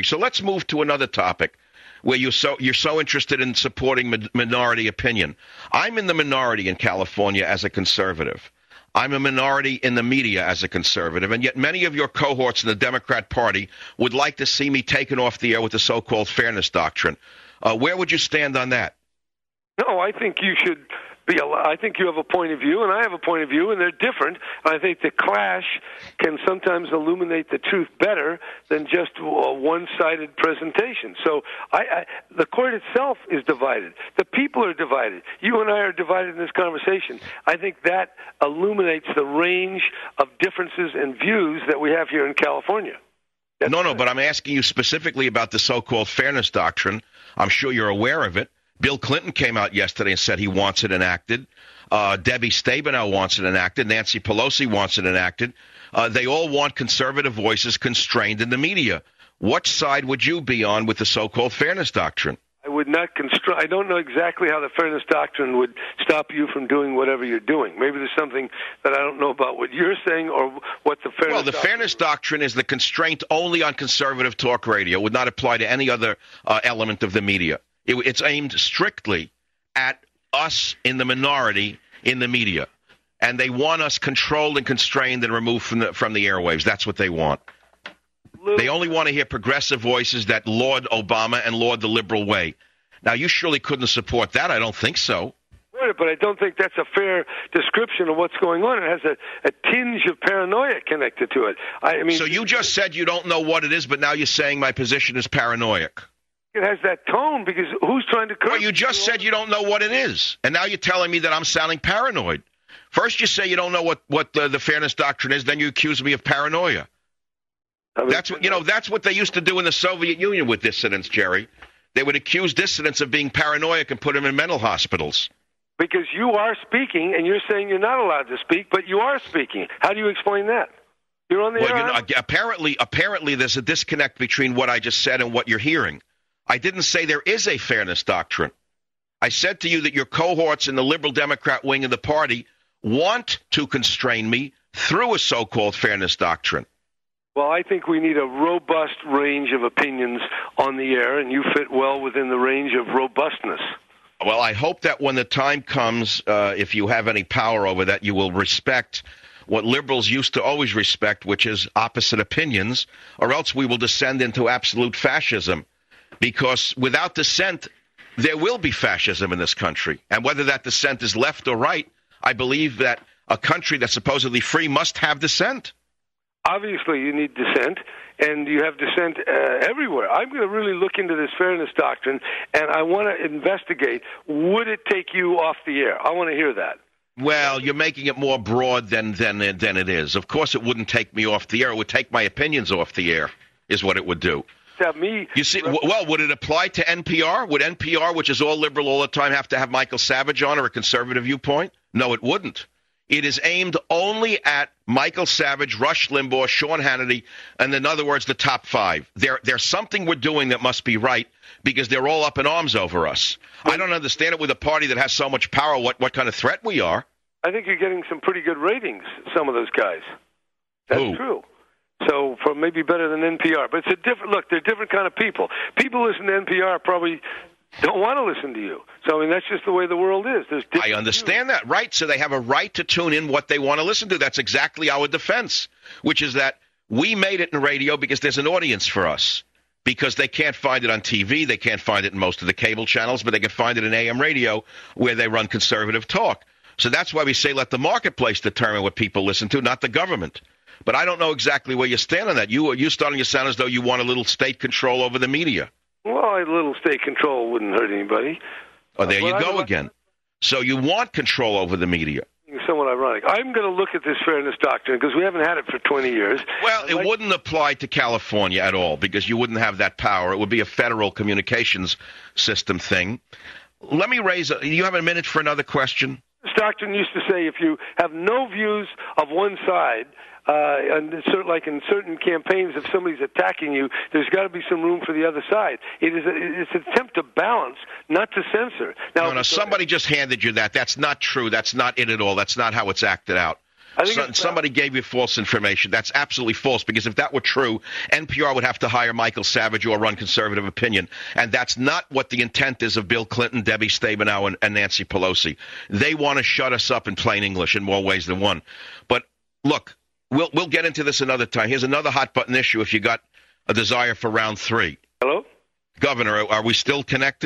So let's move to another topic where you're so interested in supporting minority opinion. I'm in the minority in California as a conservative. I'm a minority in the media as a conservative, and yet many of your cohorts in the Democrat Party would like to see me taken off the air with the so-called fairness doctrine. Where would you stand on that? No, I think you should be. I think you have a point of view, and I have a point of view, and they're different. I think the clash can sometimes illuminate the truth better than just a one-sided presentation. So the court itself is divided. The people are divided. You and I are divided in this conversation. I think that illuminates the range of differences and views that we have here in California. No, but I'm asking you specifically about the so-called fairness doctrine. I'm sure you're aware of it. Bill Clinton came out yesterday and said he wants it enacted. Debbie Stabenow wants it enacted. Nancy Pelosi wants it enacted. They all want conservative voices constrained in the media. What side would you be on with the so-called fairness doctrine? I would not I don't know exactly how the fairness doctrine would stop you from doing whatever you're doing. Maybe there's something that I don't know about what you're saying or what the fairness. Well, the fairness doctrine is the constraint only on conservative talk radio. It would not apply to any other element of the media. It's aimed strictly at us in the minority in the media, and they want us controlled and constrained and removed from the airwaves. That's what they want. They only want to hear progressive voices that laud Obama and laud the liberal way. Now, you surely couldn't support that. I don't think so. But I don't think that's a fair description of what's going on. It has a tinge of paranoia connected to it. I mean, so you just said you don't know what it is, but now you're saying my position is paranoid. It has that tone because who's trying to curb? Well, you just said you don't know what it is, and now you're telling me that I'm sounding paranoid. First you say you don't know what the fairness doctrine is, then you accuse me of paranoia. I mean, that's what they used to do in the Soviet Union with dissidents, Jerry. They would accuse dissidents of being paranoid and put them in mental hospitals. Because you are speaking, and you're saying you're not allowed to speak, but you are speaking. How do you explain that? You're on the air. Apparently there's a disconnect between what I just said and what you're hearing. I didn't say there is a fairness doctrine. I said to you that your cohorts in the liberal Democrat wing of the party want to constrain me through a so-called fairness doctrine. Well, I think we need a robust range of opinions on the air, and you fit well within the range of robustness. Well, I hope that when the time comes, if you have any power over that, you will respect what liberals used to always respect, which is opposite opinions, or else we will descend into absolute fascism. Because without dissent, there will be fascism in this country. And whether that dissent is left or right, I believe that a country that's supposedly free must have dissent. Obviously, you need dissent, and you have dissent everywhere. I'm going to really look into this fairness doctrine, and I want to investigate, would it take you off the air? I want to hear that. Well, you're making it more broad than it is. Of course, it wouldn't take me off the air. It would take my opinions off the air, is what it would do. You see, well, would it apply to NPR? Would NPR, which is all liberal all the time, have to have Michael Savage on or a conservative viewpoint? No, it wouldn't. It is aimed only at Michael Savage, Rush Limbaugh, Sean Hannity, and in other words, the top five. There's something we're doing that must be right because they're all up in arms over us. I don't understand it with a party that has so much power, what kind of threat we are. I think you're getting some pretty good ratings, some of those guys. That's true. So, for maybe better than NPR. But it's a different look. They're different kind of people. People who listen to NPR probably don't want to listen to you. So, I mean, that's just the way the world is. I understand that, right? So they have a right to tune in what they want to listen to. That's exactly our defense, which is that we made it in radio because there's an audience for us. Because they can't find it on TV, they can't find it in most of the cable channels, but they can find it in AM radio where they run conservative talk. So that's why we say let the marketplace determine what people listen to, not the government. But I don't know exactly where you stand on that. You starting to sound as though you want a little state control over the media. Well, a little state control wouldn't hurt anybody. Oh, there you go again. So you want control over the media. Somewhat ironic. I'm going to look at this fairness doctrine because we haven't had it for 20 years. Well, it wouldn't apply to California at all because you wouldn't have that power. It would be a federal communications system thing. Let me you have a minute for another question? This doctrine used to say if you have no views of one side, and like in certain campaigns, if somebody's attacking you, there's got to be some room for the other side. It's an attempt to balance, not to censor. Now, somebody just handed you that. That's not true. That's not it at all. That's not how it's acted out. Somebody gave you false information. That's absolutely false, because if that were true, NPR would have to hire Michael Savage or run conservative opinion. And that's not what the intent is of Bill Clinton, Debbie Stabenow, and Nancy Pelosi. They want to shut us up in plain English in more ways than one. But look, we'll get into this another time. Here's another hot button issue if you got a desire for round 3. Hello? Governor, are we still connected?